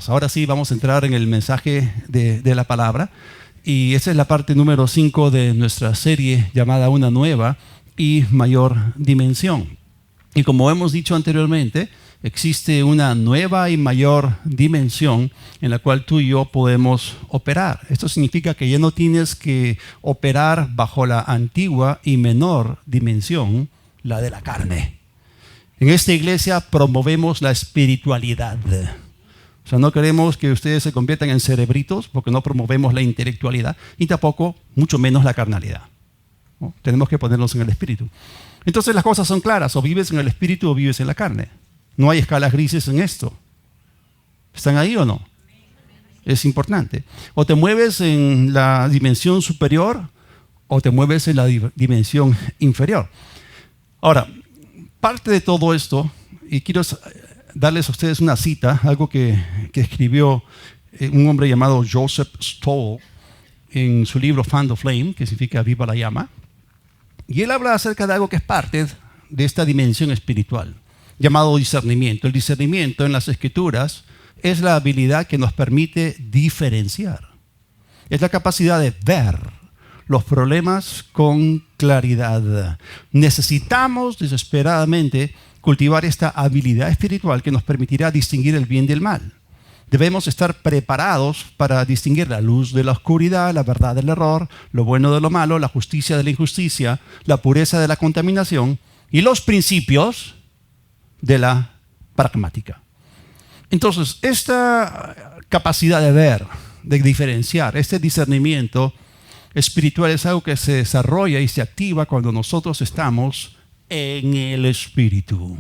Ahora sí vamos a entrar en el mensaje de la palabra, y esa es la parte número 5 de nuestra serie llamada Una nueva y mayor dimensión. Y como hemos dicho anteriormente, existe una nueva y mayor dimensión en la cual tú y yo podemos operar. Esto significa que ya no tienes que operar bajo la antigua y menor dimensión, la de la carne. En esta iglesia promovemos la espiritualidad. O sea, no queremos que ustedes se conviertan en cerebritos, porque no promovemos la intelectualidad y tampoco, mucho menos, la carnalidad, ¿no? Tenemos que ponernos en el espíritu. Entonces las cosas son claras: o vives en el espíritu o vives en la carne. No hay escalas grises en esto. ¿Están ahí o no? Es importante. O te mueves en la dimensión superior o te mueves en la dimensión inferior. Ahora, parte de todo esto, y quiero darles a ustedes una cita, algo que escribió un hombre llamado Joseph Stoll en su libro Fan the Flame, que significa Viva la llama. Y él habla acerca de algo que es parte de esta dimensión espiritual, llamado discernimiento. El discernimiento en las Escrituras es la habilidad que nos permite diferenciar. Es la capacidad de ver los problemas con claridad. Necesitamos desesperadamente cultivar esta habilidad espiritual que nos permitirá distinguir el bien del mal. Debemos estar preparados para distinguir la luz de la oscuridad, la verdad del error, lo bueno de lo malo, la justicia de la injusticia, la pureza de la contaminación y los principios de la pragmática. Entonces, esta capacidad de ver, de diferenciar, este discernimiento espiritual es algo que se desarrolla y se activa cuando nosotros estamos en el Espíritu.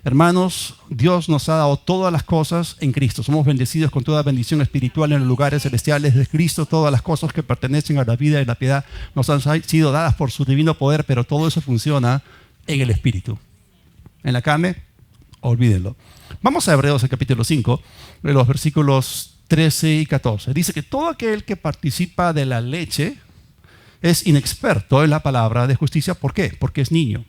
Hermanos, Dios nos ha dado todas las cosas en Cristo. Somos bendecidos con toda bendición espiritual en los lugares celestiales de Cristo. Todas las cosas que pertenecen a la vida y la piedad nos han sido dadas por su divino poder, pero todo eso funciona en el Espíritu. En la carne, olvídenlo. Vamos a Hebreos, el capítulo 5, los versículos 13 y 14. Dice que todo aquel que participa de la leche es inexperto en la palabra de justicia. ¿Por qué? Porque es niño.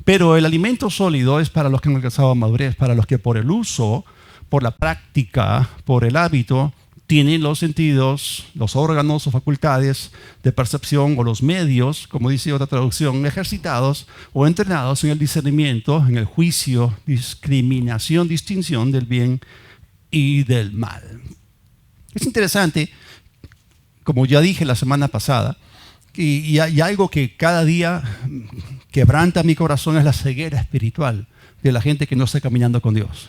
Pero el alimento sólido es para los que han alcanzado madurez, para los que por el uso, por la práctica, por el hábito, tienen los sentidos, los órganos o facultades de percepción o los medios, como dice otra traducción, ejercitados o entrenados en el discernimiento, en el juicio, discriminación, distinción del bien y del mal. Es interesante, como ya dije la semana pasada, y algo que cada día quebranta mi corazón es la ceguera espiritual de la gente que no está caminando con Dios.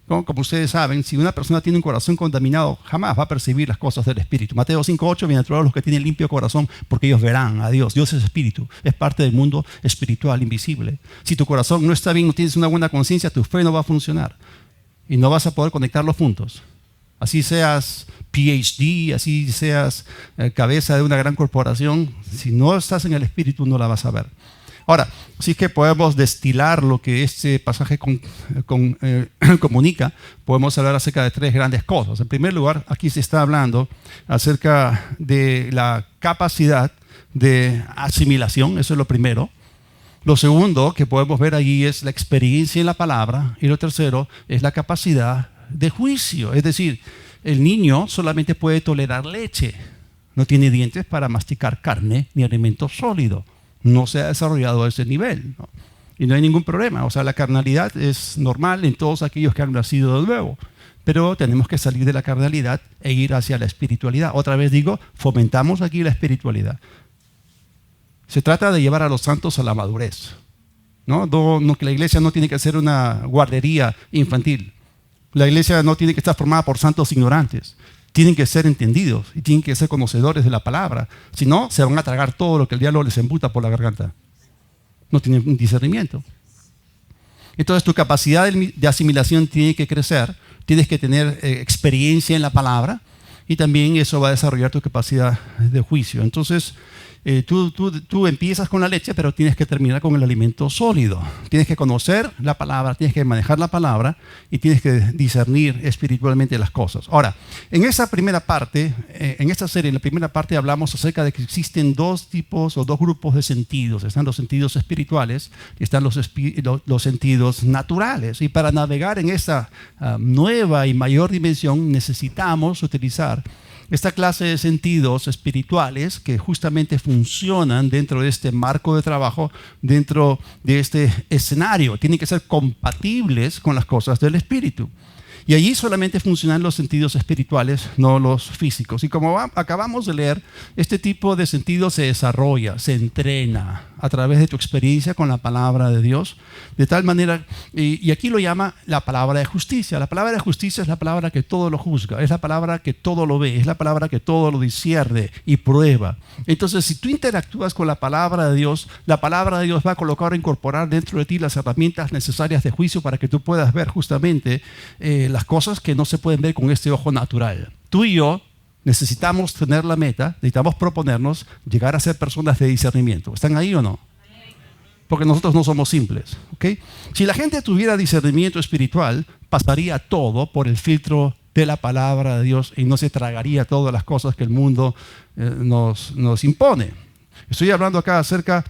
Como ustedes saben, si una persona tiene un corazón contaminado, jamás va a percibir las cosas del Espíritu. Mateo 5:8, bienaventurados los que tienen limpio corazón, porque ellos verán a Dios. Dios es Espíritu, es parte del mundo espiritual invisible. Si tu corazón no está bien, no tienes una buena conciencia, tu fe no va a funcionar y no vas a poder conectar los puntos. Así seas PhD, así seas cabeza de una gran corporación, si no estás en el Espíritu no la vas a ver. Ahora, sí que podemos destilar lo que este pasaje comunica. Podemos hablar acerca de 3 grandes cosas. En primer lugar, aquí se está hablando acerca de la capacidad de asimilación, eso es lo primero. Lo segundo que podemos ver allí es la experiencia en la palabra. Y lo tercero es la capacidad de juicio. Es decir, el niño solamente puede tolerar leche. No tiene dientes para masticar carne ni alimento sólido. No se ha desarrollado a ese nivel, ¿no? Y no hay ningún problema. O sea, la carnalidad es normal en todos aquellos que han nacido de nuevo. Pero tenemos que salir de la carnalidad e ir hacia la espiritualidad. Otra vez digo, fomentamos aquí la espiritualidad. Se trata de llevar a los santos a la madurez, ¿no? Que la iglesia no tiene que ser una guardería infantil. La iglesia no tiene que estar formada por santos ignorantes. Tienen que ser entendidos y tienen que ser conocedores de la palabra. Si no, se van a tragar todo lo que el diablo les embuta por la garganta. No tienen discernimiento. Entonces tu capacidad de asimilación tiene que crecer. Tienes que tener experiencia en la palabra y también eso va a desarrollar tu capacidad de juicio. Entonces, tú empiezas con la leche, pero tienes que terminar con el alimento sólido. Tienes que conocer la palabra, tienes que manejar la palabra y tienes que discernir espiritualmente las cosas. Ahora, en esa primera parte, en esta serie, en la primera parte hablamos acerca de que existen dos tipos o dos grupos de sentidos. Están los sentidos espirituales y están los sentidos naturales. Y para navegar en esa nueva y mayor dimensión necesitamos utilizar esta clase de sentidos espirituales que justamente funcionan dentro de este marco de trabajo, dentro de este escenario. Tienen que ser compatibles con las cosas del espíritu. Y allí solamente funcionan los sentidos espirituales, no los físicos. Y como acabamos de leer, este tipo de sentido se desarrolla, se entrena a través de tu experiencia con la palabra de Dios. De tal manera, y aquí lo llama la palabra de justicia. La palabra de justicia es la palabra que todo lo juzga, es la palabra que todo lo ve, es la palabra que todo lo discierne y prueba. Entonces, si tú interactúas con la palabra de Dios va a colocar o incorporar dentro de ti las herramientas necesarias de juicio para que tú puedas ver justamente las cosas que no se pueden ver con este ojo natural. Tú y yo necesitamos tener la meta, necesitamos proponernos llegar a ser personas de discernimiento. ¿Están ahí o no? Porque nosotros no somos simples, ¿okay? Si la gente tuviera discernimiento espiritual, pasaría todo por el filtro de la palabra de Dios y no se tragaría todas las cosas que el mundo nos impone. Estoy hablando acá acerca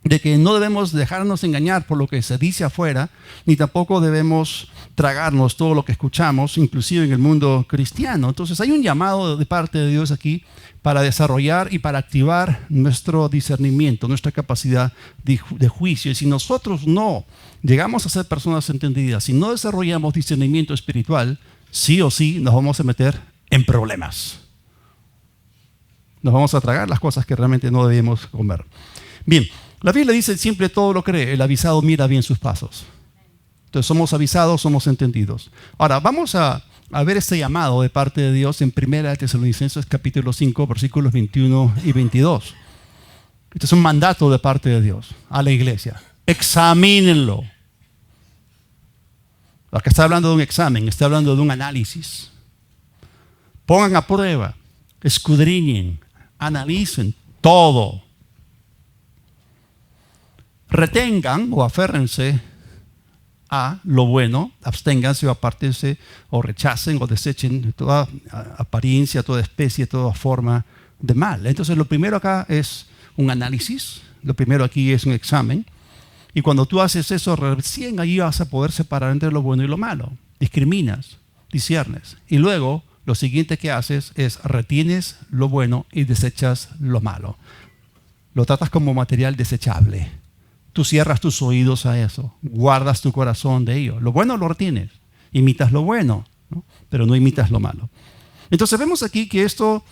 de que no debemos dejarnos engañar por lo que se dice afuera, ni tampoco debemos tragarnos todo lo que escuchamos, inclusive en el mundo cristiano. Entonces hay un llamado de parte de Dios aquí para desarrollar y para activar nuestro discernimiento, nuestra capacidad de juicio. Y si nosotros no llegamos a ser personas entendidas, si no desarrollamos discernimiento espiritual, sí o sí nos vamos a meter en problemas. Nos vamos a tragar las cosas que realmente no debemos comer. Bien, la Biblia dice siempre todo lo cree, el avisado mira bien sus pasos. Entonces somos avisados, somos entendidos. Ahora vamos a ver este llamado de parte de Dios en 1 Tesalonicenses capítulo 5, versículos 21 y 22. Este es un mandato de parte de Dios a la iglesia. Examínenlo. Acá está hablando de un examen, está hablando de un análisis. Pongan a prueba, escudriñen, analicen todo. Retengan o aférrense a lo bueno, absténganse o apártense o rechacen o desechen toda apariencia, toda especie, toda forma de mal. Entonces lo primero acá es un análisis, lo primero aquí es un examen. Y cuando tú haces eso, recién allí vas a poder separar entre lo bueno y lo malo. Discriminas, disciernes. Y luego lo siguiente que haces es retienes lo bueno y desechas lo malo. Lo tratas como material desechable. Tú cierras tus oídos a eso, guardas tu corazón de ello. Lo bueno lo retienes, imitas lo bueno, ¿no? Pero no imitas lo malo. Entonces vemos aquí que esto,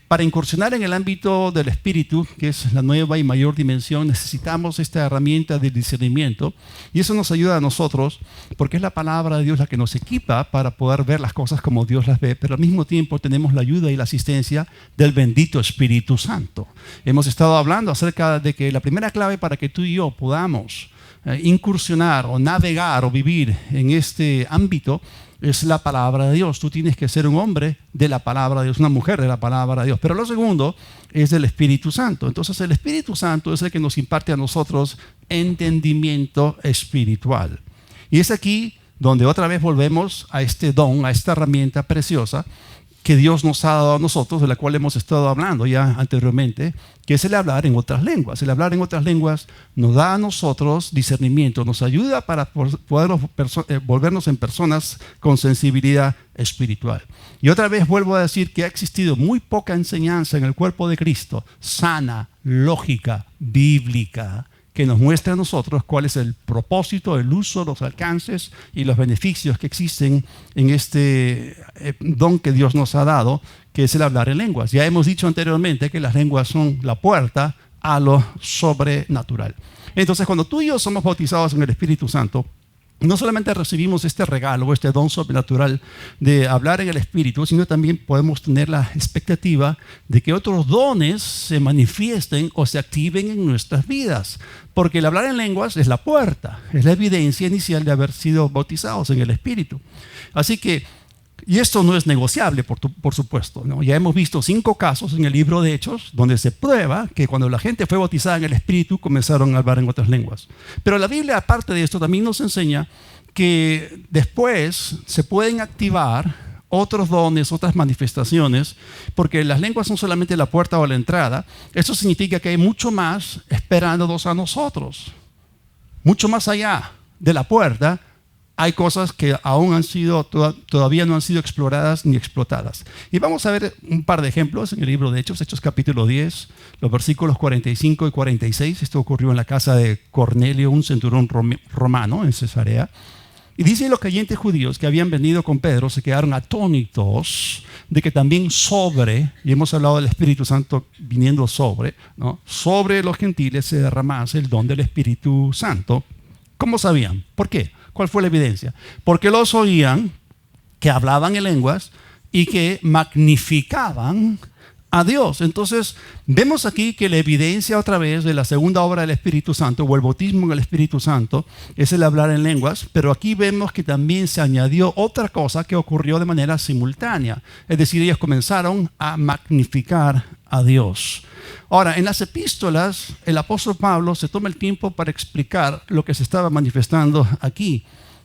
para incursionar en el ámbito del espíritu, que es la nueva y mayor dimensión, necesitamos esta herramienta de discernimiento. Y eso nos ayuda a nosotros, porque es la palabra de Dios la que nos equipa para poder ver las cosas como Dios las ve, pero al mismo tiempo tenemos la ayuda y la asistencia del bendito Espíritu Santo. Hemos estado hablando acerca de que la primera clave para que tú y yo podamos incursionar o navegar o vivir en este ámbito es la palabra de Dios. Tú tienes que ser un hombre de la palabra de Dios, una mujer de la palabra de Dios. Pero lo segundo es del Espíritu Santo. Entonces el Espíritu Santo es el que nos imparte a nosotros entendimiento espiritual. Y es aquí donde otra vez volvemos a este don, a esta herramienta preciosa que Dios nos ha dado a nosotros, de la cual hemos estado hablando ya anteriormente, que es el hablar en otras lenguas. El hablar en otras lenguas nos da a nosotros discernimiento, nos ayuda para poder volvernos en personas con sensibilidad espiritual. Y otra vez vuelvo a decir que ha existido muy poca enseñanza en el cuerpo de Cristo, sana, lógica, bíblica, que nos muestra a nosotros cuál es el propósito, el uso, los alcances y los beneficios que existen en este don que Dios nos ha dado, que es el hablar en lenguas. Ya hemos dicho anteriormente que las lenguas son la puerta a lo sobrenatural. Entonces, cuando tú y yo somos bautizados en el Espíritu Santo, no solamente recibimos este regalo, este don sobrenatural de hablar en el Espíritu, sino también podemos tener la expectativa de que otros dones se manifiesten o se activen en nuestras vidas. Porque el hablar en lenguas es la puerta, es la evidencia inicial de haber sido bautizados en el Espíritu. Así que Y esto no es negociable, por supuesto, ¿no? Ya hemos visto 5 casos en el libro de Hechos donde se prueba que cuando la gente fue bautizada en el Espíritu comenzaron a hablar en otras lenguas. Pero la Biblia, aparte de esto, también nos enseña que después se pueden activar otros dones, otras manifestaciones, porque las lenguas son solamente la puerta o la entrada. Eso significa que hay mucho más esperándonos a nosotros. Mucho más allá de la puerta hay cosas que aún todavía no han sido exploradas ni explotadas. Y vamos a ver un par de ejemplos en el libro de Hechos, Hechos capítulo 10, los versículos 45 y 46. Esto ocurrió en la casa de Cornelio, un centurión romano en Cesarea. Y dicen los creyentes judíos que habían venido con Pedro, se quedaron atónitos de que también y hemos hablado del Espíritu Santo viniendo ¿no? Sobre los gentiles se derramase el don del Espíritu Santo. ¿Cómo sabían? ¿Por qué? ¿Cuál fue la evidencia? Porque los oían que hablaban en lenguas y que magnificaban a Dios. Entonces, vemos aquí que la evidencia otra vez de la segunda obra del Espíritu Santo o el bautismo en el Espíritu Santo es el hablar en lenguas, pero aquí vemos que también se añadió otra cosa que ocurrió de manera simultánea. Es decir, ellos comenzaron a magnificar a Dios. Ahora, en las epístolas, el apóstol Pablo se toma el tiempo para explicar lo que se estaba manifestando aquí.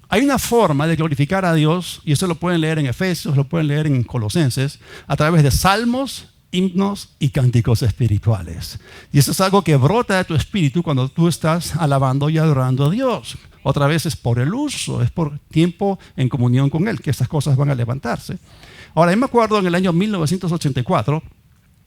Hay una forma de glorificar a Dios, y eso lo pueden leer en Efesios, lo pueden leer en Colosenses, a través de salmos, himnos y cánticos espirituales. Y eso es algo que brota de tu espíritu cuando tú estás alabando y adorando a Dios. Otra vez es por el uso, es por tiempo en comunión con Él, que estas cosas van a levantarse. Ahora, yo me acuerdo en el año 1984,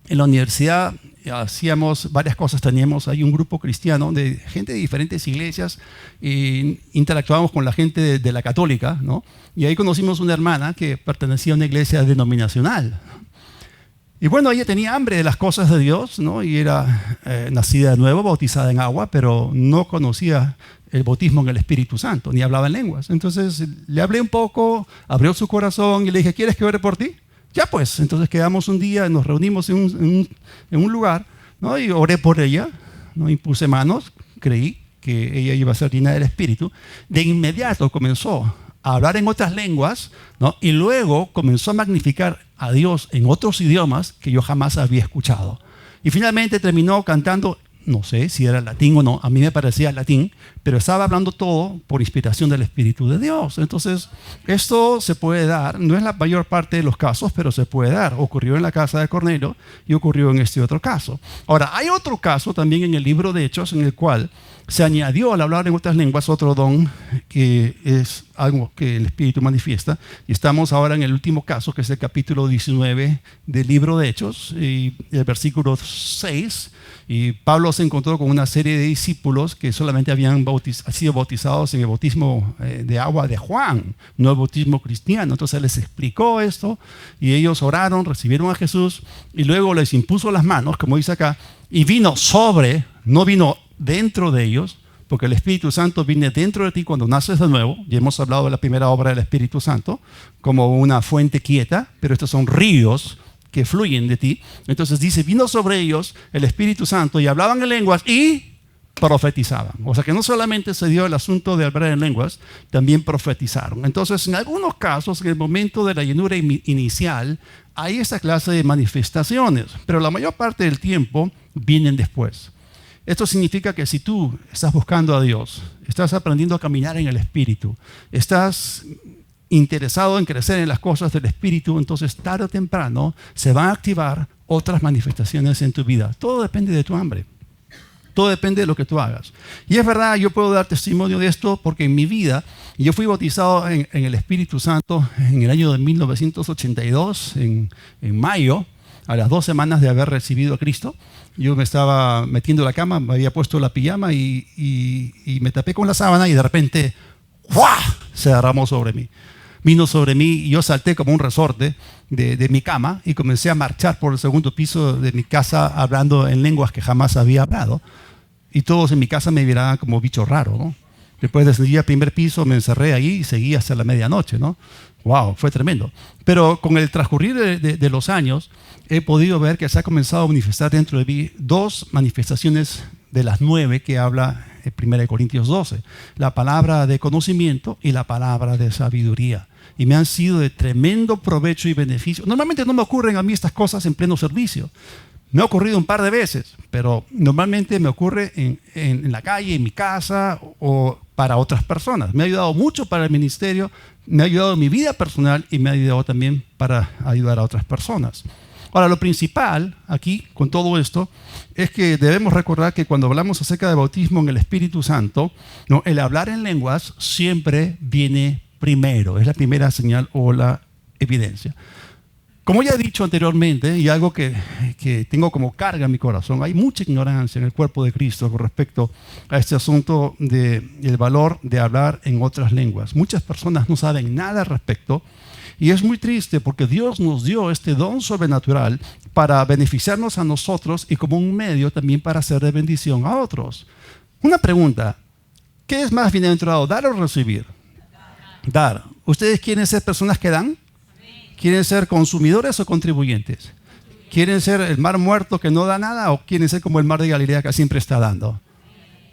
en la universidad hacíamos varias cosas, teníamos ahí un grupo cristiano de gente de diferentes iglesias e interactuábamos con la gente de la católica, ¿no? Y ahí conocimos una hermana que pertenecía a una iglesia denominacional. Y bueno, ella tenía hambre de las cosas de Dios, ¿no? Y era nacida de nuevo, bautizada en agua, pero no conocía el bautismo en el Espíritu Santo, ni hablaba en lenguas. Entonces le hablé un poco, abrió su corazón y le dije, ¿quieres que ore por ti? Ya pues, entonces quedamos un día, nos reunimos en un lugar, ¿no? Y oré por ella, ¿no? Impuse manos, creí que ella iba a ser llena del Espíritu. De inmediato comenzó a hablar en otras lenguas, ¿no? Y luego comenzó a magnificar a Dios en otros idiomas que yo jamás había escuchado. Y finalmente terminó cantando, no sé si era latín o no, a mí me parecía latín, pero estaba hablando todo por inspiración del Espíritu de Dios. Entonces, esto se puede dar, no es la mayor parte de los casos, pero se puede dar. Ocurrió en la casa de Cornelio y ocurrió en este otro caso. Ahora, hay otro caso también en el libro de Hechos en el cual se añadió al hablar en otras lenguas otro don que es algo que el Espíritu manifiesta. Y estamos ahora en el último caso, que es el capítulo 19 del libro de Hechos, y el versículo 6. Y Pablo se encontró con una serie de discípulos que solamente habían sido bautizados en el bautismo de agua de Juan, no el bautismo cristiano. Entonces les explicó esto y ellos oraron, recibieron a Jesús y luego les impuso las manos, como dice acá, y vino no vino dentro de ellos, porque el Espíritu Santo viene dentro de ti cuando naces de nuevo. Ya hemos hablado de la primera obra del Espíritu Santo como una fuente quieta, pero estos son ríos que fluyen de ti. Entonces dice, vino sobre ellos el Espíritu Santo y hablaban en lenguas y profetizaban. O sea que no solamente se dio el asunto de hablar en lenguas, también profetizaron. Entonces, en algunos casos, en el momento de la llenura inicial, hay esta clase de manifestaciones, pero la mayor parte del tiempo vienen después. Esto significa que si tú estás buscando a Dios, estás aprendiendo a caminar en el Espíritu, estás interesado en crecer en las cosas del Espíritu, entonces tarde o temprano se van a activar otras manifestaciones en tu vida. Todo depende de tu hambre. Todo depende de lo que tú hagas. Y es verdad, yo puedo dar testimonio de esto porque en mi vida, yo fui bautizado en el Espíritu Santo en el año de 1982, en mayo, a las 2 semanas de haber recibido a Cristo. Yo me estaba metiendo en la cama, me había puesto la pijama y me tapé con la sábana y de repente ¡guau!, se derramó sobre mí. Vino sobre mí y yo salté como un resorte de mi cama y comencé a marchar por el segundo piso de mi casa hablando en lenguas que jamás había hablado. Y todos en mi casa me miraban como bicho raro, ¿no? Después de subir al primer piso me encerré ahí y seguí hasta la medianoche, ¿no? ¡Wow! Fue tremendo. Pero con el transcurrir de los años he podido ver que se ha comenzado a manifestar dentro de mí 2 manifestaciones de las 9 que habla 1 Corintios 12. La palabra de conocimiento y la palabra de sabiduría. Y me han sido de tremendo provecho y beneficio. Normalmente no me ocurren a mí estas cosas en pleno servicio. Me ha ocurrido un par de veces, pero normalmente me ocurre en la calle, en mi casa o para otras personas. Me ha ayudado mucho para el ministerio, me ha ayudado en mi vida personal y me ha ayudado también para ayudar a otras personas. Ahora, lo principal aquí, con todo esto, es que debemos recordar que cuando hablamos acerca del bautismo en el Espíritu Santo, ¿no?, el hablar en lenguas siempre viene primero, es la primera señal o la evidencia. Como ya he dicho anteriormente, y algo que tengo como carga en mi corazón, hay mucha ignorancia en el cuerpo de Cristo con respecto a este asunto del valor de hablar en otras lenguas. Muchas personas no saben nada al respecto y es muy triste porque Dios nos dio este don sobrenatural para beneficiarnos a nosotros y como un medio también para hacer de bendición a otros. Una pregunta, ¿qué es más bienaventurado, dar o recibir? Dar. ¿Ustedes quieren ser personas que dan? ¿Quieren ser consumidores o contribuyentes? ¿Quieren ser el mar muerto que no da nada o quieren ser como el mar de Galilea que siempre está dando?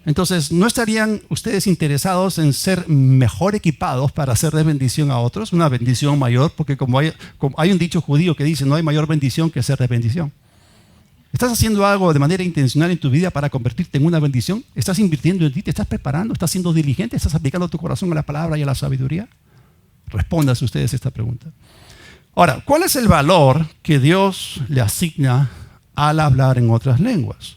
Entonces, ¿no estarían ustedes interesados en ser mejor equipados para hacer de bendición a otros? Una bendición mayor, porque como hay un dicho judío que dice, no hay mayor bendición que ser de bendición. ¿Estás haciendo algo de manera intencional en tu vida para convertirte en una bendición? ¿Estás invirtiendo en ti? ¿Te estás preparando? ¿Estás siendo diligente? ¿Estás aplicando tu corazón a la palabra y a la sabiduría? Respóndanse ustedes esta pregunta. Ahora, ¿cuál es el valor que Dios le asigna al hablar en otras lenguas?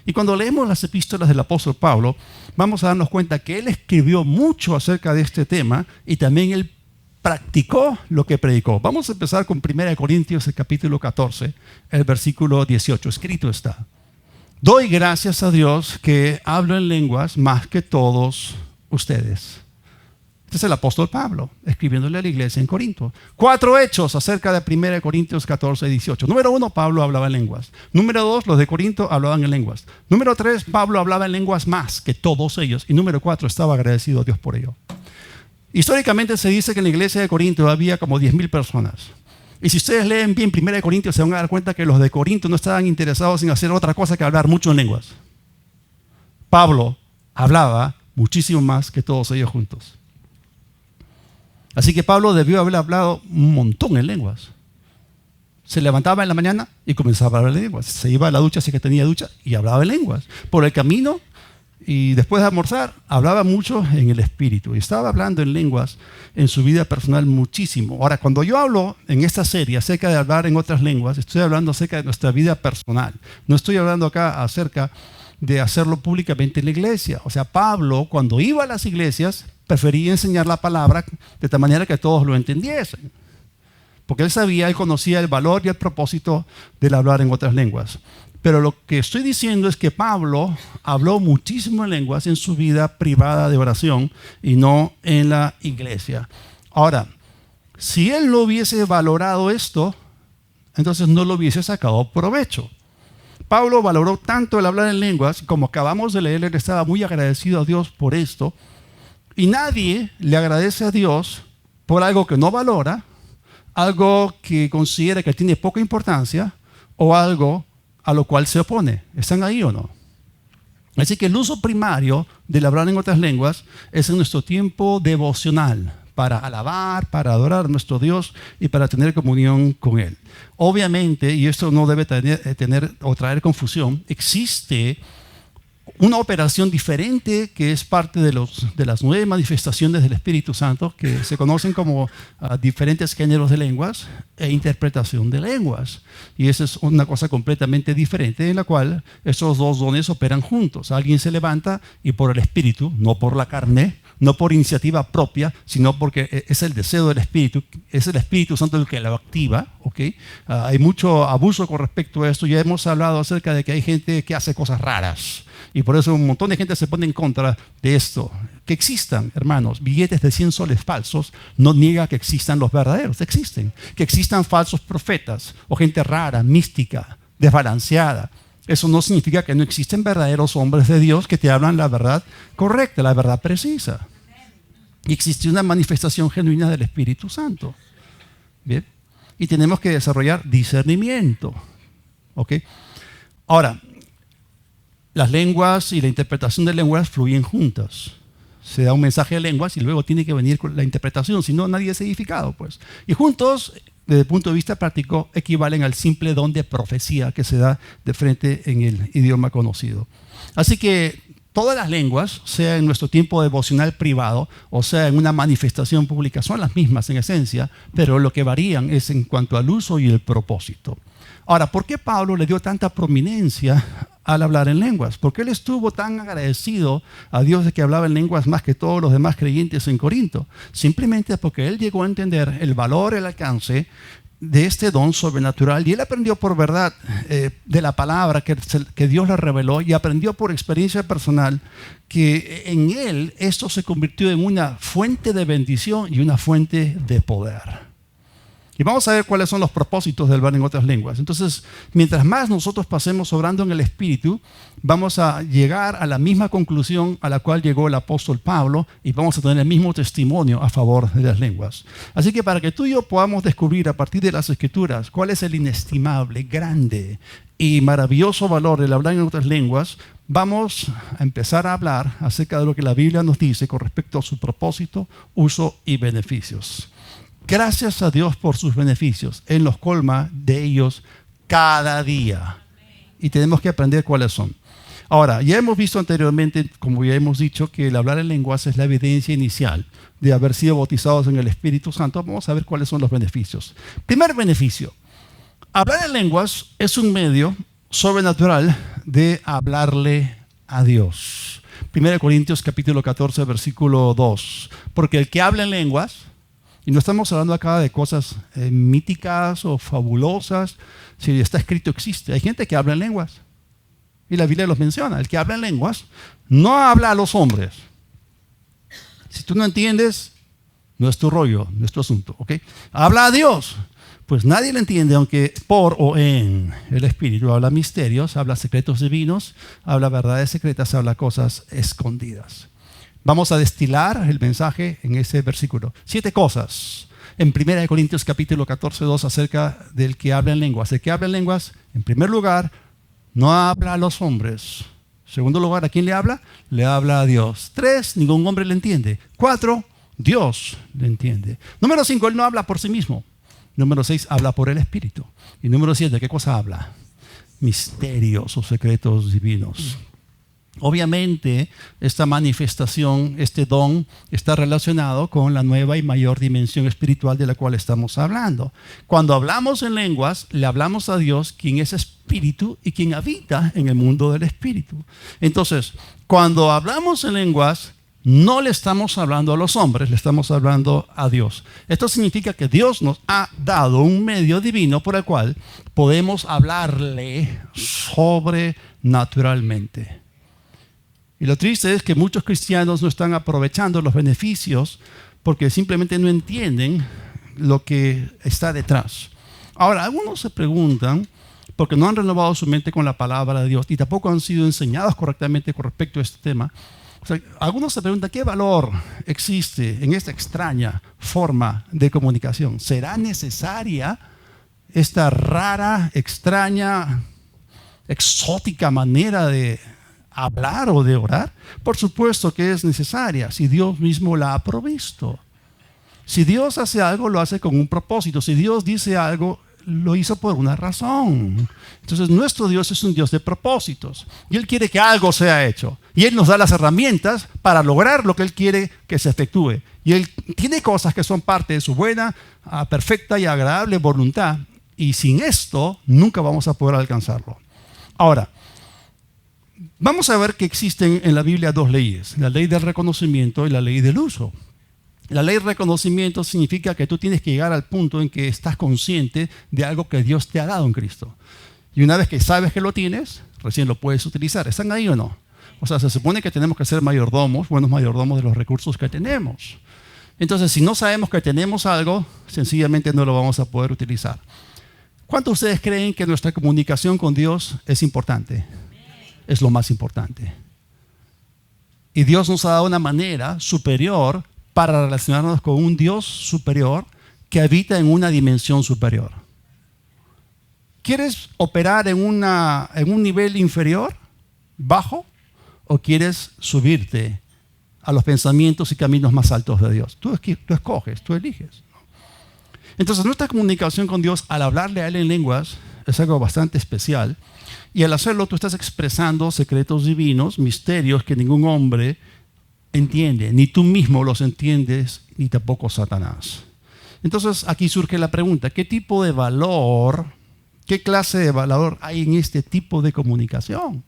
Y cuando leemos las epístolas del apóstol Pablo, vamos a darnos cuenta que él escribió mucho acerca de este tema y también él practicó lo que predicó. Vamos a empezar con 1 Corintios, el capítulo 14, el versículo 18. Escrito está: doy gracias a Dios que hablo en lenguas más que todos ustedes. Este es el apóstol Pablo, escribiéndole a la iglesia en Corinto. 4 hechos acerca de 1 Corintios 14 y 18. Número 1, Pablo hablaba en lenguas. Número 2, los de Corinto hablaban en lenguas. Número 3, Pablo hablaba en lenguas más que todos ellos. Y número 4, estaba agradecido a Dios por ello. Históricamente se dice que en la iglesia de Corinto había como 10,000 personas. Y si ustedes leen bien 1 Corintios, se van a dar cuenta que los de Corinto no estaban interesados en hacer otra cosa que hablar mucho en lenguas. Pablo hablaba muchísimo más que todos ellos juntos. Así que Pablo debió haber hablado un montón en lenguas. Se levantaba en la mañana y comenzaba a hablar en lenguas. Se iba a la ducha si que tenía ducha y hablaba en lenguas. Por el camino y después de almorzar, hablaba mucho en el espíritu. Y estaba hablando en lenguas en su vida personal muchísimo. Ahora, cuando yo hablo en esta serie acerca de hablar en otras lenguas, estoy hablando acerca de nuestra vida personal. No estoy hablando acá acerca de hacerlo públicamente en la iglesia. O sea, Pablo, cuando iba a las iglesias, prefería enseñar la palabra de tal manera que todos lo entendiesen. Porque él conocía el valor y el propósito del hablar en otras lenguas. Pero lo que estoy diciendo es que Pablo habló muchísimo en lenguas en su vida privada de oración y no en la iglesia. Ahora, si él no hubiese valorado esto, entonces no lo hubiese sacado provecho. Pablo valoró tanto el hablar en lenguas, como acabamos de leer, él estaba muy agradecido a Dios por esto. Y nadie le agradece a Dios por algo que no valora, algo que considera que tiene poca importancia o algo a lo cual se opone. ¿Están ahí o no? Así que el uso primario del hablar en otras lenguas es en nuestro tiempo devocional, para alabar, para adorar a nuestro Dios y para tener comunión con Él. Obviamente, y esto no debe tener o traer confusión, existe una operación diferente que es parte de las 9 manifestaciones del Espíritu Santo, que se conocen como diferentes géneros de lenguas e interpretación de lenguas. Y esa es una cosa completamente diferente en la cual esos dos dones operan juntos. Alguien se levanta y por el Espíritu, no por la carne, no por iniciativa propia, sino porque es el deseo del Espíritu, es el Espíritu Santo el que lo activa. ¿Okay? Hay mucho abuso con respecto a esto. Ya hemos hablado acerca de que hay gente que hace cosas raras. Y por eso un montón de gente se pone en contra de esto. Que existan, hermanos, billetes de 100 soles falsos no niega que existan los verdaderos, existen. Que existan falsos profetas o gente rara, mística, desbalanceada. Eso no significa que no existen verdaderos hombres de Dios que te hablan la verdad correcta, la verdad precisa. Y existe una manifestación genuina del Espíritu Santo. ¿Bien? Y tenemos que desarrollar discernimiento. ¿Ok? Ahora, Las lenguas y la interpretación de lenguas fluyen juntas. Se da un mensaje de lenguas y luego tiene que venir con la interpretación, si no nadie es edificado, pues. Y juntos, desde el punto de vista práctico, equivalen al simple don de profecía que se da de frente en el idioma conocido. Así que todas las lenguas, sea en nuestro tiempo devocional privado o sea en una manifestación pública, son las mismas en esencia, pero lo que varían es en cuanto al uso y el propósito. Ahora, ¿por qué Pablo le dio tanta prominencia al hablar en lenguas? ¿Por qué él estuvo tan agradecido a Dios de que hablaba en lenguas más que todos los demás creyentes en Corinto? Simplemente porque él llegó a entender el valor, el alcance de este don sobrenatural, y él aprendió por verdad de la palabra que Dios le reveló, y aprendió por experiencia personal que en él esto se convirtió en una fuente de bendición y una fuente de poder. Y vamos a ver cuáles son los propósitos del hablar en otras lenguas. Entonces, mientras más nosotros pasemos obrando en el Espíritu, vamos a llegar a la misma conclusión a la cual llegó el apóstol Pablo, y vamos a tener el mismo testimonio a favor de las lenguas. Así que para que tú y yo podamos descubrir a partir de las Escrituras cuál es el inestimable, grande y maravilloso valor del hablar en otras lenguas, vamos a empezar a hablar acerca de lo que la Biblia nos dice con respecto a su propósito, uso y beneficios. Gracias a Dios por sus beneficios. Él nos colma de ellos cada día. Y tenemos que aprender cuáles son. Ahora, ya hemos visto anteriormente, como ya hemos dicho, que el hablar en lenguas es la evidencia inicial de haber sido bautizados en el Espíritu Santo. Vamos a ver cuáles son los beneficios. Primer beneficio. Hablar en lenguas es un medio sobrenatural de hablarle a Dios. 1 Corintios capítulo 14, versículo 2. Porque el que habla en lenguas... Y no estamos hablando acá de cosas míticas o fabulosas. Si está escrito, existe. Hay gente que habla en lenguas. Y la Biblia los menciona. El que habla en lenguas no habla a los hombres. Si tú no entiendes, no es tu rollo, no es tu asunto. ¿Okay? Habla a Dios. Pues nadie le entiende, aunque por o en el Espíritu habla misterios, habla secretos divinos, habla verdades secretas, habla cosas escondidas. Vamos a destilar el mensaje en ese versículo. 7 cosas en 1 Corintios capítulo 14, 2 acerca del que habla en lenguas. El que habla en lenguas, en primer lugar, no habla a los hombres. En segundo lugar, ¿a quién le habla? Le habla a Dios. 3, ningún hombre le entiende. 4, Dios le entiende. Número 5, él no habla por sí mismo. Número 6, habla por el Espíritu. Y número 7, ¿qué cosa habla? Misterios o secretos divinos. Obviamente, esta manifestación, este don, está relacionado con la nueva y mayor dimensión espiritual de la cual estamos hablando. Cuando hablamos en lenguas, le hablamos a Dios, quien es espíritu y quien habita en el mundo del espíritu. Entonces, cuando hablamos en lenguas, no le estamos hablando a los hombres, le estamos hablando a Dios. Esto significa que Dios nos ha dado un medio divino por el cual podemos hablarle sobrenaturalmente. Y lo triste es que muchos cristianos no están aprovechando los beneficios porque simplemente no entienden lo que está detrás. Ahora, algunos se preguntan, porque no han renovado su mente con la palabra de Dios y tampoco han sido enseñados correctamente con respecto a este tema. O sea, algunos se preguntan, ¿qué valor existe en esta extraña forma de comunicación? ¿Será necesaria esta rara, extraña, exótica manera de hablar o de orar? Por supuesto que es necesaria si Dios mismo la ha provisto. Si Dios hace algo, lo hace con un propósito. Si Dios dice algo, lo hizo por una razón. Entonces nuestro Dios es un Dios de propósitos y Él quiere que algo sea hecho y Él nos da las herramientas para lograr lo que Él quiere que se efectúe, y Él tiene cosas que son parte de su buena, perfecta y agradable voluntad, y sin esto nunca vamos a poder alcanzarlo. Ahora, vamos a ver que existen en la Biblia 2 leyes, la ley del reconocimiento y la ley del uso. La ley del reconocimiento significa que tú tienes que llegar al punto en que estás consciente de algo que Dios te ha dado en Cristo. Y una vez que sabes que lo tienes, recién lo puedes utilizar. ¿Están ahí o no? O sea, se supone que tenemos que ser mayordomos, buenos mayordomos de los recursos que tenemos. Entonces, si no sabemos que tenemos algo, sencillamente no lo vamos a poder utilizar. ¿Cuántos de ustedes creen que nuestra comunicación con Dios es importante? Es lo más importante. Y Dios nos ha dado una manera superior para relacionarnos con un Dios superior que habita en una dimensión superior. ¿Quieres operar en un nivel inferior? bajo o quieres subirte a los pensamientos y caminos más altos de Dios? Tú escoges, tú eliges. Entonces, nuestra comunicación con Dios, al hablarle a Él en lenguas, es algo bastante especial. Y al hacerlo, tú estás expresando secretos divinos, misterios que ningún hombre entiende. Ni tú mismo los entiendes, ni tampoco Satanás. Entonces, aquí surge la pregunta, ¿qué tipo de valor, qué clase de valor hay en este tipo de comunicación?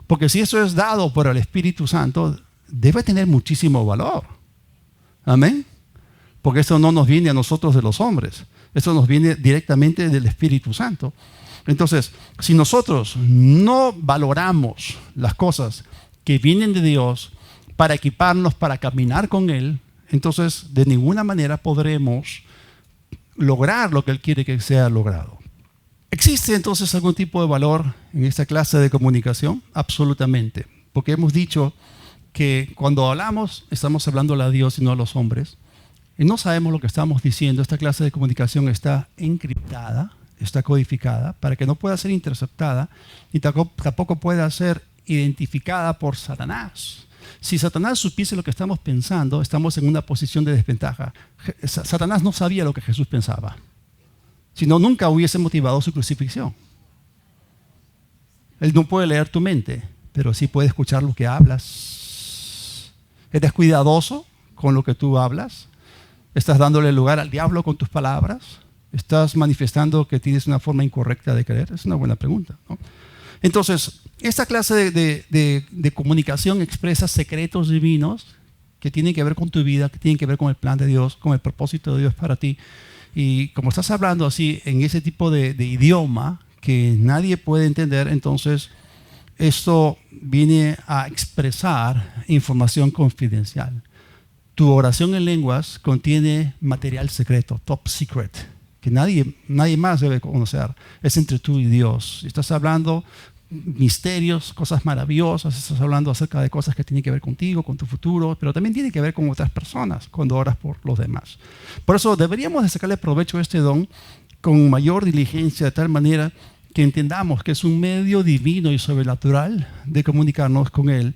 Porque si eso es dado por el Espíritu Santo, debe tener muchísimo valor. Amén. Porque eso no nos viene a nosotros de los hombres. Eso nos viene directamente del Espíritu Santo. Entonces, si nosotros no valoramos las cosas que vienen de Dios para equiparnos, para caminar con Él, entonces de ninguna manera podremos lograr lo que Él quiere que sea logrado. ¿Existe entonces algún tipo de valor en esta clase de comunicación? Absolutamente. Porque hemos dicho que cuando hablamos, estamos hablándole a Dios y no a los hombres. Y no sabemos lo que estamos diciendo. Esta clase de comunicación está encriptada, está codificada, para que no pueda ser interceptada y tampoco pueda ser identificada por Satanás. Si Satanás supiese lo que estamos pensando, estamos en una posición de desventaja. Satanás no sabía lo que Jesús pensaba, si no, nunca hubiese motivado su crucifixión. Él no puede leer tu mente, pero sí puede escuchar lo que hablas. ¿Eres cuidadoso con lo que tú hablas? ¿Estás dándole lugar al diablo con tus palabras? ¿Estás manifestando que tienes una forma incorrecta de creer? Es una buena pregunta, ¿no? Entonces, esta clase de comunicación expresa secretos divinos que tienen que ver con tu vida, que tienen que ver con el plan de Dios, con el propósito de Dios para ti. Y como estás hablando así, en ese tipo de idioma que nadie puede entender, entonces esto viene a expresar información confidencial. Tu oración en lenguas contiene material secreto, top secret, que nadie más debe conocer. Es entre tú y Dios. Estás hablando misterios, cosas maravillosas, estás hablando acerca de cosas que tienen que ver contigo, con tu futuro, pero también tiene que ver con otras personas cuando oras por los demás. Por eso deberíamos de sacarle provecho a este don con mayor diligencia, de tal manera que entendamos que es un medio divino y sobrenatural de comunicarnos con Él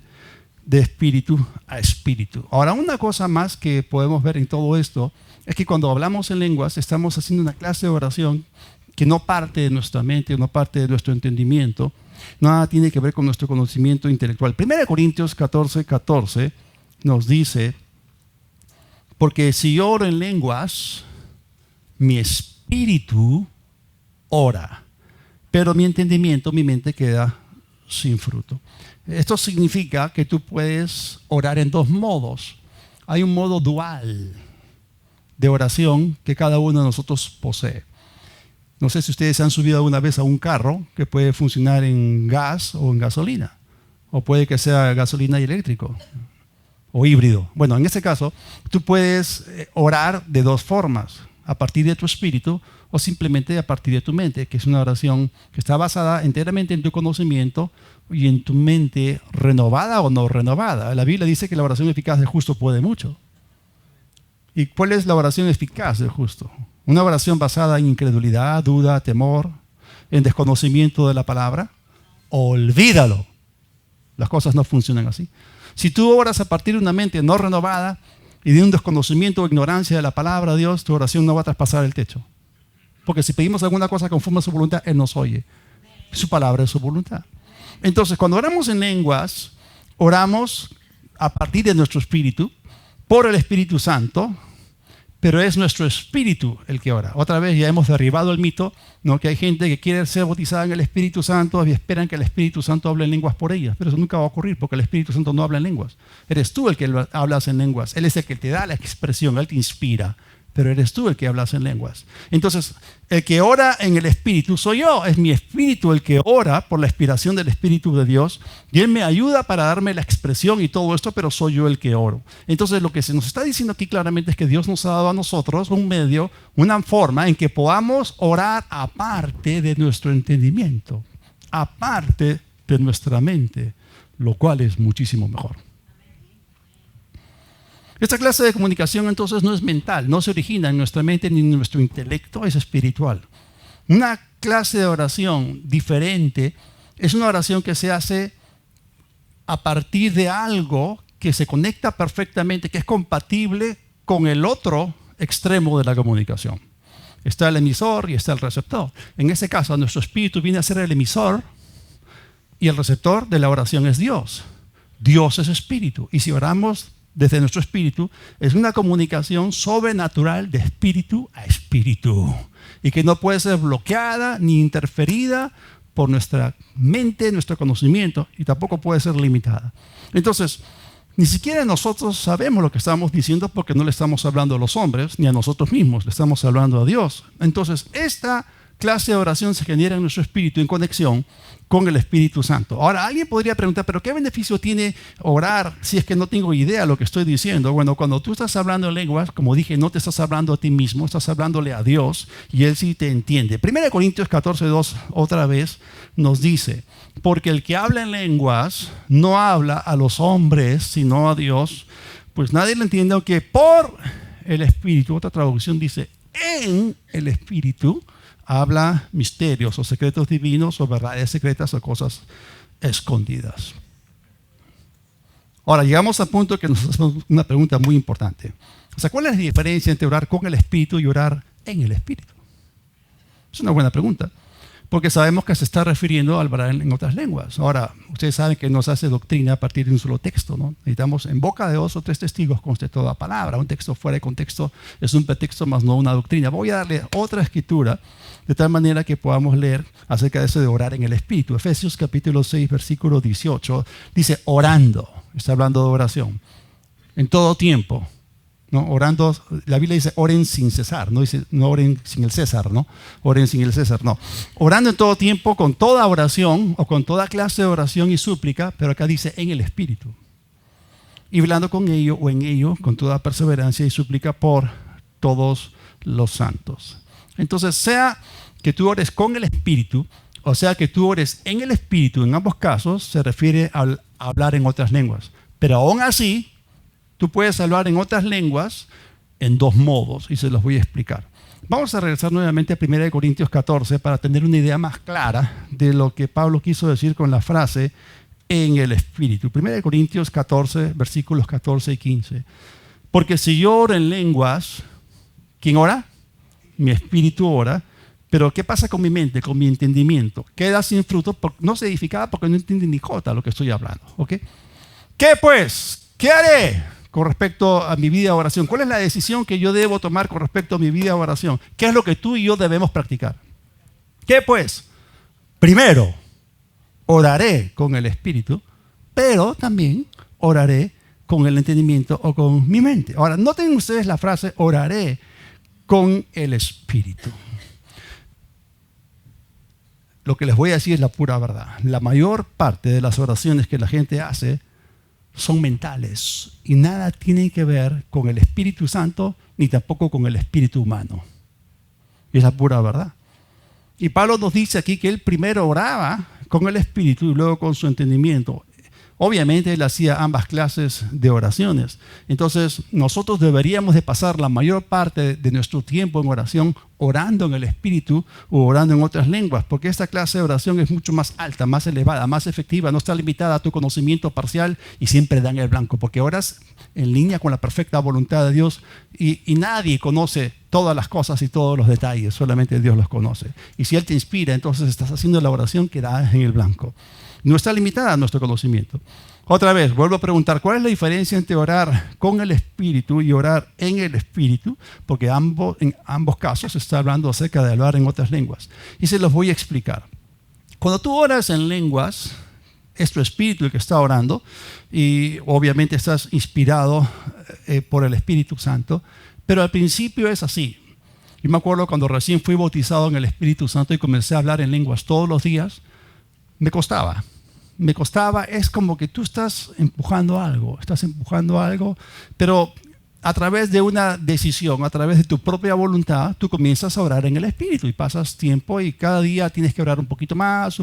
de espíritu a espíritu. Ahora, una cosa más que podemos ver en todo esto es que cuando hablamos en lenguas estamos haciendo una clase de oración que no parte de nuestra mente, no parte de nuestro entendimiento, nada tiene que ver con nuestro conocimiento intelectual. 1 Corintios 14:14 nos dice, porque si yo oro en lenguas, mi espíritu ora, pero mi entendimiento, mi mente queda sin fruto. Esto significa que tú puedes orar en dos modos. Hay un modo dual de oración que cada uno de nosotros posee. No sé si ustedes se han subido alguna vez a un carro que puede funcionar en gas o en gasolina, o puede que sea gasolina y eléctrico, o híbrido. Bueno, en este caso, tú puedes orar de dos formas, a partir de tu espíritu o simplemente a partir de tu mente, que es una oración que está basada enteramente en tu conocimiento y en tu mente renovada o no renovada. La Biblia dice que la oración eficaz del justo puede mucho. ¿Y cuál es la oración eficaz del justo? Una oración basada en incredulidad, duda, temor, en desconocimiento de la palabra. Olvídalo. Las cosas no funcionan así. Si tú oras a partir de una mente no renovada y de un desconocimiento o ignorancia de la palabra de Dios, tu oración no va a traspasar el techo. Porque si pedimos alguna cosa conforme a su voluntad, Él nos oye. Su palabra es su voluntad. Entonces, cuando oramos en lenguas, oramos a partir de nuestro espíritu, por el Espíritu Santo, pero es nuestro espíritu el que ora. Otra vez ya hemos derribado el mito, ¿no? Que hay gente que quiere ser bautizada en el Espíritu Santo y esperan que el Espíritu Santo hable en lenguas por ellas, pero eso nunca va a ocurrir porque el Espíritu Santo no habla en lenguas. Eres tú el que hablas en lenguas. Él es el que te da la expresión, Él te inspira, pero eres tú el que hablas en lenguas. Entonces, el que ora en el Espíritu soy yo. Es mi espíritu el que ora por la inspiración del Espíritu de Dios y Él me ayuda para darme la expresión y todo esto, pero soy yo el que oro. Entonces, lo que se nos está diciendo aquí claramente es que Dios nos ha dado a nosotros un medio, una forma en que podamos orar aparte de nuestro entendimiento, aparte de nuestra mente, lo cual es muchísimo mejor. Esta clase de comunicación entonces no es mental, no se origina en nuestra mente ni en nuestro intelecto, es espiritual. Una clase de oración diferente es una oración que se hace a partir de algo que se conecta perfectamente, que es compatible con el otro extremo de la comunicación. Está el emisor y está el receptor. En ese caso, nuestro espíritu viene a ser el emisor y el receptor de la oración es Dios. Dios es espíritu. Y si oramos desde nuestro espíritu, es una comunicación sobrenatural de espíritu a espíritu. Y que no puede ser bloqueada ni interferida por nuestra mente, nuestro conocimiento, y tampoco puede ser limitada. Entonces, ni siquiera nosotros sabemos lo que estamos diciendo porque no le estamos hablando a los hombres ni a nosotros mismos, le estamos hablando a Dios. Entonces, esta clase de oración se genera en nuestro espíritu en conexión con el Espíritu Santo. Ahora, alguien podría preguntar, ¿pero qué beneficio tiene orar si es que no tengo idea de lo que estoy diciendo? Bueno, cuando tú estás hablando en lenguas, como dije, no te estás hablando a ti mismo, estás hablándole a Dios y Él sí te entiende. 1 Corintios 14:2 otra vez nos dice, porque el que habla en lenguas no habla a los hombres, sino a Dios, pues nadie lo entiende, aunque por el Espíritu, otra traducción dice, en el Espíritu, habla misterios o secretos divinos o verdades secretas o cosas escondidas. Ahora, llegamos al punto que nos hacemos una pregunta muy importante. O sea, ¿cuál es la diferencia entre orar con el Espíritu y orar en el Espíritu? Es una buena pregunta, porque sabemos que se está refiriendo al orar en otras lenguas. Ahora, ustedes saben que no se hace doctrina a partir de un solo texto, ¿no? Necesitamos en boca de 2 o 3 testigos conste toda palabra. Un texto fuera de contexto es un pretexto más no una doctrina. Voy a darle otra escritura de tal manera que podamos leer acerca de eso de orar en el Espíritu. Efesios capítulo 6, versículo 18, dice orando, está hablando de oración, en todo tiempo, ¿no? Orando, la Biblia dice oren sin cesar, no dice no oren sin el César, ¿no? Oren sin el César, no. Orando en todo tiempo, con toda oración o con toda clase de oración y súplica, pero acá dice en el Espíritu. Y hablando con ello o en ello, con toda perseverancia y súplica por todos los santos. Entonces, sea que tú ores con el Espíritu, o sea que tú ores en el Espíritu, en ambos casos se refiere a hablar en otras lenguas. Pero aún así, tú puedes hablar en otras lenguas en 2 modos, y se los voy a explicar. Vamos a regresar nuevamente a 1 Corintios 14 para tener una idea más clara de lo que Pablo quiso decir con la frase en el Espíritu. 1 Corintios 14, versículos 14 y 15. Porque si yo oro en lenguas, ¿quién ora? Mi espíritu ora, pero ¿qué pasa con mi mente, con mi entendimiento? Queda sin fruto, no se edificaba porque no entiende ni jota lo que estoy hablando. ¿Okay? ¿Qué pues? ¿Qué haré con respecto a mi vida de oración? ¿Cuál es la decisión que yo debo tomar con respecto a mi vida de oración? ¿Qué es lo que tú y yo debemos practicar? ¿Qué pues? Primero, oraré con el espíritu, pero también oraré con el entendimiento o con mi mente. Ahora, noten ustedes la frase oraré con el Espíritu. Lo que les voy a decir es la pura verdad. La mayor parte de las oraciones que la gente hace son mentales y nada tienen que ver con el Espíritu Santo ni tampoco con el espíritu humano. Y es la pura verdad. Y Pablo nos dice aquí que él primero oraba con el Espíritu y luego con su entendimiento. Obviamente él hacía ambas clases de oraciones. Entonces nosotros deberíamos de pasar la mayor parte de nuestro tiempo en oración orando en el Espíritu o orando en otras lenguas, porque esta clase de oración es mucho más alta, más elevada, más efectiva, no está limitada a tu conocimiento parcial y siempre da en el blanco, porque oras en línea con la perfecta voluntad de Dios y nadie conoce todas las cosas y todos los detalles, solamente Dios los conoce. Y si Él te inspira, entonces estás haciendo la oración que da en el blanco. No está limitada a nuestro conocimiento. Otra vez, vuelvo a preguntar, ¿cuál es la diferencia entre orar con el Espíritu y orar en el Espíritu? Porque en ambos casos se está hablando acerca de hablar en otras lenguas. Y se los voy a explicar. Cuando tú oras en lenguas, es tu espíritu el que está orando y obviamente estás inspirado por el Espíritu Santo, pero al principio es así. Yo me acuerdo cuando recién fui bautizado en el Espíritu Santo y comencé a hablar en lenguas todos los días, me costaba, es como que tú estás empujando algo, pero a través de una decisión, a través de tu propia voluntad, tú comienzas a orar en el Espíritu y pasas tiempo y cada día tienes que orar un poquito más,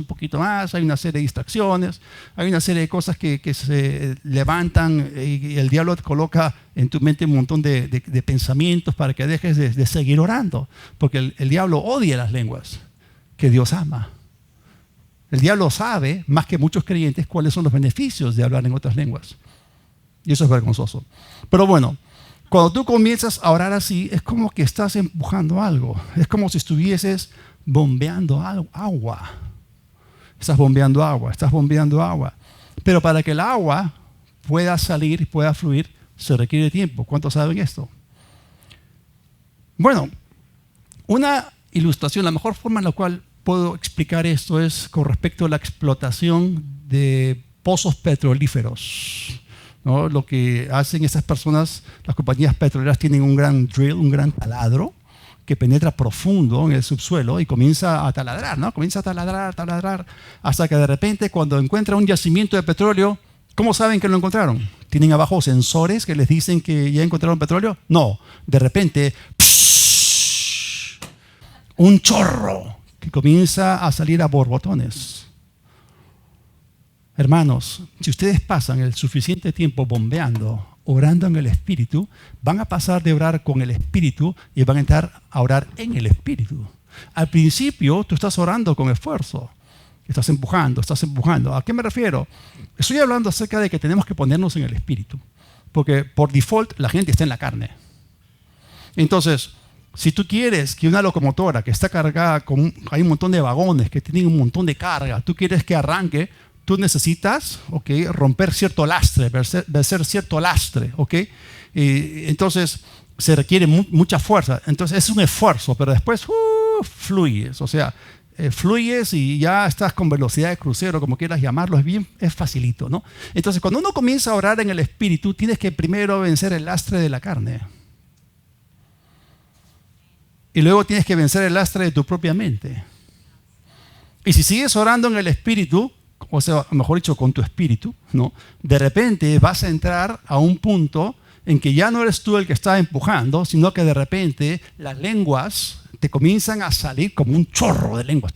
hay una serie de distracciones, hay una serie de cosas que se levantan y el diablo te coloca en tu mente un montón de pensamientos para que dejes de seguir orando, porque el diablo odia las lenguas que Dios ama. El diablo sabe, más que muchos creyentes, cuáles son los beneficios de hablar en otras lenguas. Y eso es vergonzoso. Pero bueno, cuando tú comienzas a orar así, es como que estás empujando algo. Es como si estuvieses bombeando agua. Estás bombeando agua. Pero para que el agua pueda salir y pueda fluir, se requiere tiempo. ¿Cuántos saben esto? Bueno, una ilustración, la mejor forma en la cual puedo explicar esto es con respecto a la explotación de pozos petrolíferos, ¿no? Lo que hacen estas personas, las compañías petroleras tienen un gran drill, un gran taladro que penetra profundo en el subsuelo y comienza a taladrar, ¿no? Comienza a taladrar, hasta que de repente cuando encuentra un yacimiento de petróleo, ¿cómo saben que lo encontraron? ¿Tienen abajo sensores que les dicen que ya encontraron petróleo? No, de repente, un chorro que comienza a salir a borbotones. Hermanos, si ustedes pasan el suficiente tiempo bombeando, orando en el Espíritu, van a pasar de orar con el Espíritu y van a entrar a orar en el Espíritu. Al principio, tú estás orando con esfuerzo. Estás empujando. ¿A qué me refiero? Estoy hablando acerca de que tenemos que ponernos en el Espíritu. Porque por default, la gente está en la carne. Entonces, si tú quieres que una locomotora que está cargada hay un montón de vagones que tienen un montón de carga, tú quieres que arranque, tú necesitas, romper cierto lastre, vencer cierto lastre, entonces se requiere mucha fuerza. Entonces es un esfuerzo, pero después fluyes, fluyes y ya estás con velocidad de crucero, como quieras llamarlo, es facilito, ¿no? Entonces cuando uno comienza a orar en el Espíritu, tienes que primero vencer el lastre de la carne. Y luego tienes que vencer el lastre de tu propia mente. Y si sigues orando en el Espíritu, o sea, mejor dicho, con tu espíritu, ¿no? De repente vas a entrar a un punto en que ya no eres tú el que está empujando, sino que de repente las lenguas te comienzan a salir como un chorro de lenguas.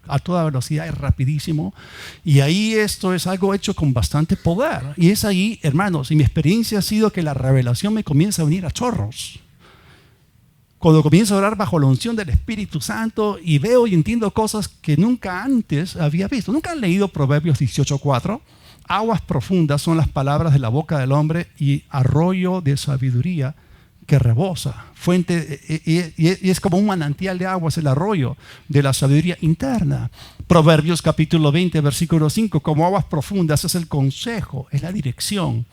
A toda velocidad y rapidísimo. Y ahí esto es algo hecho con bastante poder. Y es ahí, hermanos, y mi experiencia ha sido que la revelación me comienza a venir a chorros. Cuando comienzo a orar bajo la unción del Espíritu Santo y veo y entiendo cosas que nunca antes había visto. ¿Nunca han leído Proverbios 18:4? Aguas profundas son las palabras de la boca del hombre y arroyo de sabiduría que rebosa. Fuente, y es como un manantial de aguas el arroyo de la sabiduría interna. Proverbios capítulo 20, versículo 5. Como aguas profundas es el consejo, es la dirección,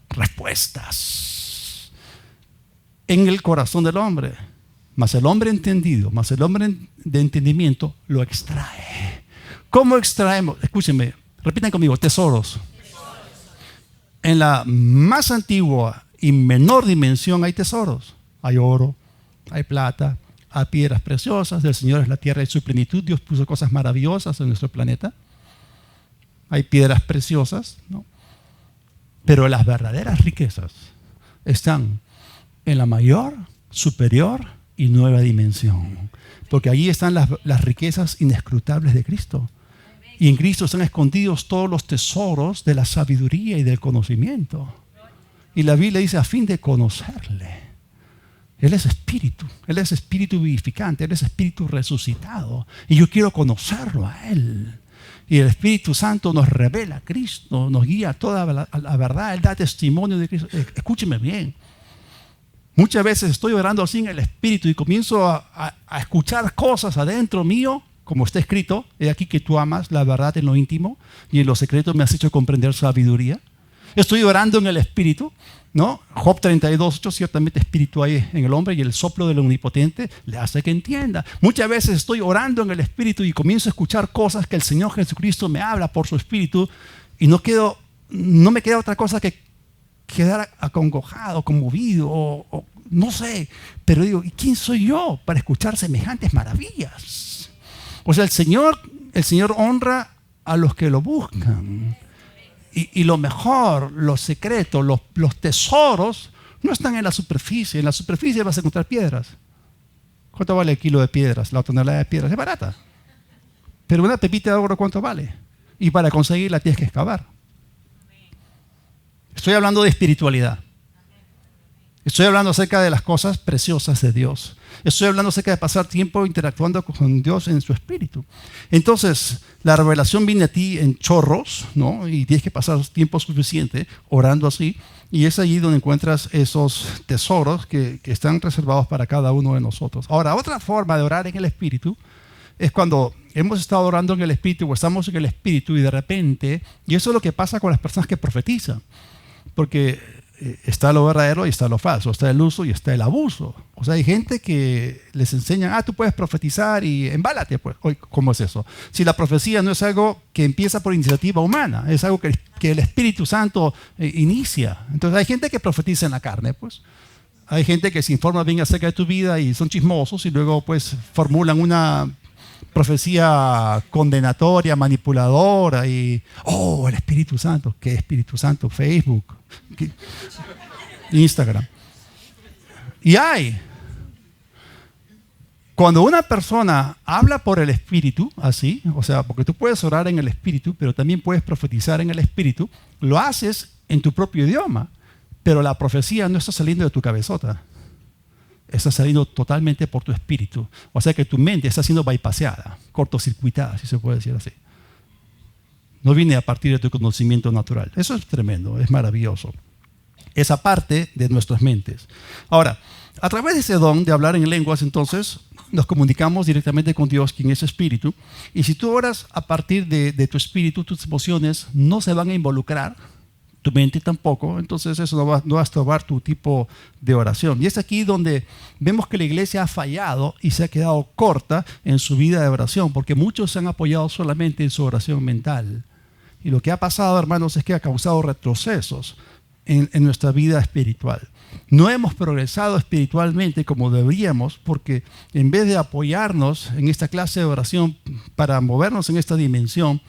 respuestas en el corazón del hombre. Mas el hombre entendido, mas el hombre de entendimiento lo extrae. ¿Cómo extraemos? Escúchenme, repitan conmigo, tesoros. En la más antigua y menor dimensión hay tesoros. Hay oro, hay plata, hay piedras preciosas. Del Señor es la tierra y su plenitud. Dios puso cosas maravillosas en nuestro planeta. Hay piedras preciosas, ¿no? Pero las verdaderas riquezas están en la mayor, superior y nueva dimensión, porque allí están las riquezas inescrutables de Cristo, y en Cristo están escondidos todos los tesoros de la sabiduría y del conocimiento. Y la Biblia dice a fin de conocerle. Él es espíritu vivificante, Él es espíritu resucitado, y yo quiero conocerlo a Él. Y el Espíritu Santo nos revela a Cristo, nos guía a toda la verdad. Él da testimonio de Cristo. Escúcheme bien. Muchas veces estoy orando así en el Espíritu y comienzo a escuchar cosas adentro mío, como está escrito: he aquí que tú amas la verdad en lo íntimo y en lo secreto me has hecho comprender sabiduría. Estoy orando en el Espíritu, ¿no? Job 32:8, ciertamente espíritu hay en el hombre y el soplo del omnipotente le hace que entienda. Muchas veces estoy orando en el Espíritu y comienzo a escuchar cosas que el Señor Jesucristo me habla por su Espíritu y no me queda otra cosa que quedar acongojado, conmovido, o no sé, pero digo, ¿y quién soy yo para escuchar semejantes maravillas? O sea, el Señor honra a los que lo buscan, y lo mejor, los secretos, los tesoros no están en la superficie. En la superficie vas a encontrar piedras. ¿Cuánto vale el kilo de piedras? La tonelada de piedras es barata, pero una pepita de oro, ¿cuánto vale? Y para conseguirla tienes que excavar. Estoy hablando de espiritualidad. Estoy hablando acerca de las cosas preciosas de Dios. Estoy hablando acerca de pasar tiempo interactuando con Dios en su espíritu. Entonces, la revelación viene a ti en chorros, ¿no? Y tienes que pasar tiempo suficiente orando así. Y es allí donde encuentras esos tesoros que están reservados para cada uno de nosotros. Ahora, otra forma de orar en el espíritu es cuando hemos estado orando en el espíritu o estamos en el espíritu y de repente, y eso es lo que pasa con las personas que profetizan, porque está lo verdadero y está lo falso, está el uso y está el abuso. O sea, hay gente que les enseña, tú puedes profetizar y embálate, pues. ¿Cómo es eso? Si la profecía no es algo que empieza por iniciativa humana, es algo que el Espíritu Santo inicia. Entonces hay gente que profetiza en la carne, pues. Hay gente que se informa bien acerca de tu vida y son chismosos y luego pues formulan una profecía condenatoria, manipuladora y, el Espíritu Santo. ¿Qué Espíritu Santo? Facebook, Instagram. Y cuando una persona habla por el Espíritu, así, o sea, porque tú puedes orar en el Espíritu, pero también puedes profetizar en el Espíritu, lo haces en tu propio idioma, pero la profecía no está saliendo de tu cabezota. Está saliendo totalmente por tu espíritu. O sea que tu mente está siendo bypaseada, cortocircuitada, si se puede decir así. No viene a partir de tu conocimiento natural. Eso es tremendo, es maravilloso. Esa parte de nuestras mentes. Ahora, a través de ese don de hablar en lenguas, entonces, nos comunicamos directamente con Dios, quien es espíritu. Y si tú oras a partir de tu espíritu, tus emociones no se van a involucrar, tu mente tampoco, entonces eso no va a estorbar tu tipo de oración. Y es aquí donde vemos que la iglesia ha fallado y se ha quedado corta en su vida de oración, porque muchos se han apoyado solamente en su oración mental. Y lo que ha pasado, hermanos, es que ha causado retrocesos en nuestra vida espiritual. No hemos progresado espiritualmente como deberíamos, porque en vez de apoyarnos en esta clase de oración para movernos en esta dimensión,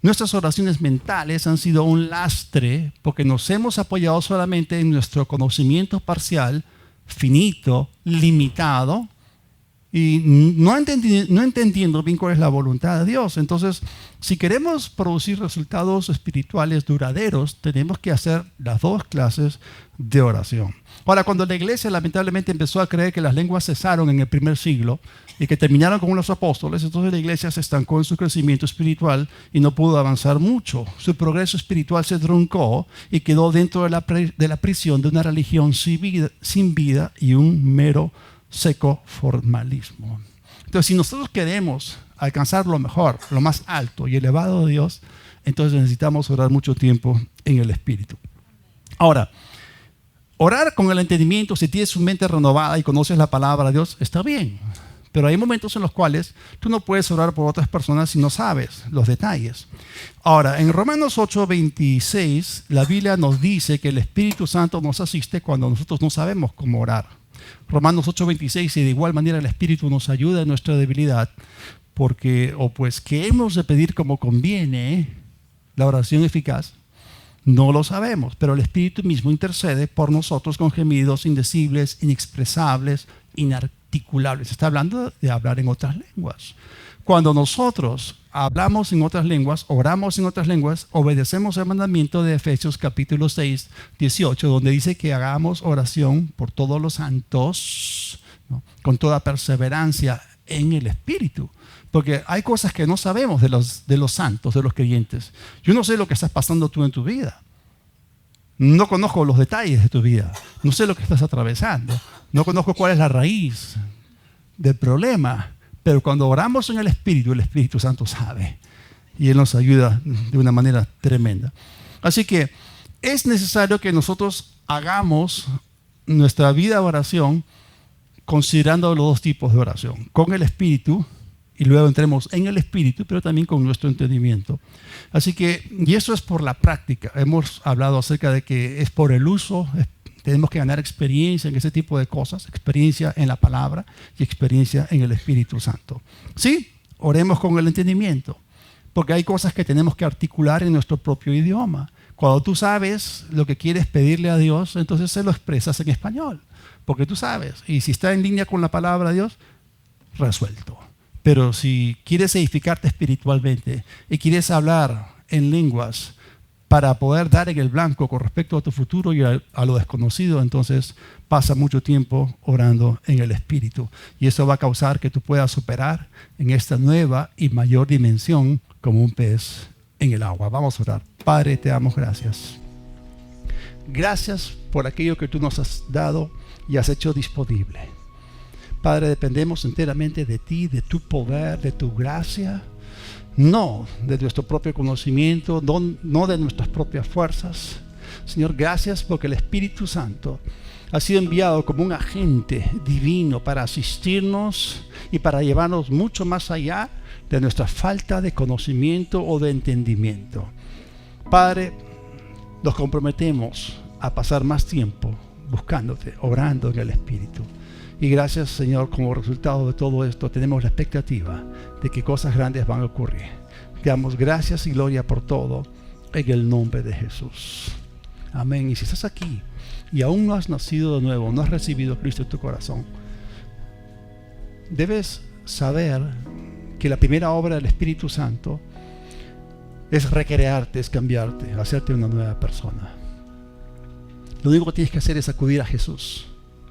nuestras oraciones mentales han sido un lastre porque nos hemos apoyado solamente en nuestro conocimiento parcial, finito, limitado, y no entendiendo bien cuál es la voluntad de Dios. Entonces, si queremos producir resultados espirituales duraderos, tenemos que hacer las dos clases de oración. Ahora, cuando la iglesia lamentablemente empezó a creer que las lenguas cesaron en el primer siglo y que terminaron con los apóstoles, entonces la iglesia se estancó en su crecimiento espiritual y no pudo avanzar mucho. Su progreso espiritual se truncó y quedó dentro de la prisión de una religión sin vida y un mero seco formalismo. Entonces, si nosotros queremos alcanzar lo mejor, lo más alto y elevado de Dios, entonces necesitamos orar mucho tiempo en el Espíritu. Ahora, orar con el entendimiento, si tienes su mente renovada y conoces la palabra de Dios, está bien. Pero hay momentos en los cuales tú no puedes orar por otras personas si no sabes los detalles. Ahora, en Romanos 8:26, la Biblia nos dice que el Espíritu Santo nos asiste cuando nosotros no sabemos cómo orar. Romanos 8:26, y de igual manera el Espíritu nos ayuda en nuestra debilidad, porque, pues que hemos de pedir como conviene la oración eficaz, no lo sabemos, pero el Espíritu mismo intercede por nosotros con gemidos indecibles, inexpresables, inarticulables. Está hablando de hablar en otras lenguas. Cuando nosotros hablamos en otras lenguas, oramos en otras lenguas, obedecemos el mandamiento de Efesios capítulo 6, 18, donde dice que hagamos oración por todos los santos, ¿no?, con toda perseverancia en el Espíritu. Porque hay cosas que no sabemos de los santos, de los creyentes. Yo no sé lo que estás pasando tú en tu vida. No conozco los detalles de tu vida. No sé lo que estás atravesando. No conozco cuál es la raíz del problema. Pero cuando oramos en el Espíritu Santo sabe. Y Él nos ayuda de una manera tremenda. Así que es necesario que nosotros hagamos nuestra vida de oración considerando los dos tipos de oración. Con el Espíritu, y luego entremos en el Espíritu, pero también con nuestro entendimiento. Así que, y eso es por la práctica. Hemos hablado acerca de que es por el uso. Tenemos que ganar experiencia en ese tipo de cosas, experiencia en la palabra y experiencia en el Espíritu Santo. Sí, oremos con el entendimiento, porque hay cosas que tenemos que articular en nuestro propio idioma. Cuando tú sabes lo que quieres pedirle a Dios, entonces se lo expresas en español, porque tú sabes. Y si está en línea con la palabra de Dios, resuelto. Pero si quieres edificarte espiritualmente y quieres hablar en lenguas para poder dar en el blanco con respecto a tu futuro y a lo desconocido, entonces pasa mucho tiempo orando en el Espíritu. Y eso va a causar que tú puedas operar en esta nueva y mayor dimensión como un pez en el agua. Vamos a orar. Padre, te damos gracias. Gracias por aquello que tú nos has dado y has hecho disponible. Padre, dependemos enteramente de ti, de tu poder, de tu gracia, no de nuestro propio conocimiento, no de nuestras propias fuerzas. Señor, gracias porque el Espíritu Santo ha sido enviado como un agente divino para asistirnos y para llevarnos mucho más allá de nuestra falta de conocimiento o de entendimiento. Padre, nos comprometemos a pasar más tiempo buscándote, orando en el Espíritu. Y gracias, Señor, como resultado de todo esto tenemos la expectativa de que cosas grandes van a ocurrir. Te damos gracias y gloria por todo en el nombre de Jesús. Amén. Y si estás aquí y aún no has nacido de nuevo, no has recibido a Cristo en tu corazón, debes saber que la primera obra del Espíritu Santo es recrearte, es cambiarte, hacerte una nueva persona. Lo único que tienes que hacer es acudir a Jesús,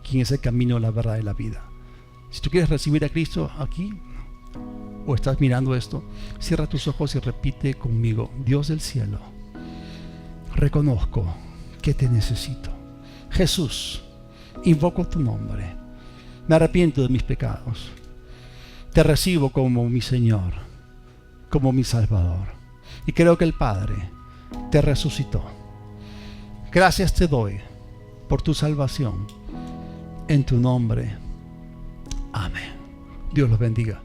quien es el camino, la verdad y la vida. Si tú quieres recibir a Cristo aquí, o estás mirando esto, cierra tus ojos y repite conmigo: Dios del cielo, reconozco que te necesito. Jesús, invoco tu nombre. Me arrepiento de mis pecados. Te recibo como mi Señor, como mi Salvador. Y creo que el Padre te resucitó. Gracias te doy por tu salvación. En tu nombre. Amén. Dios los bendiga.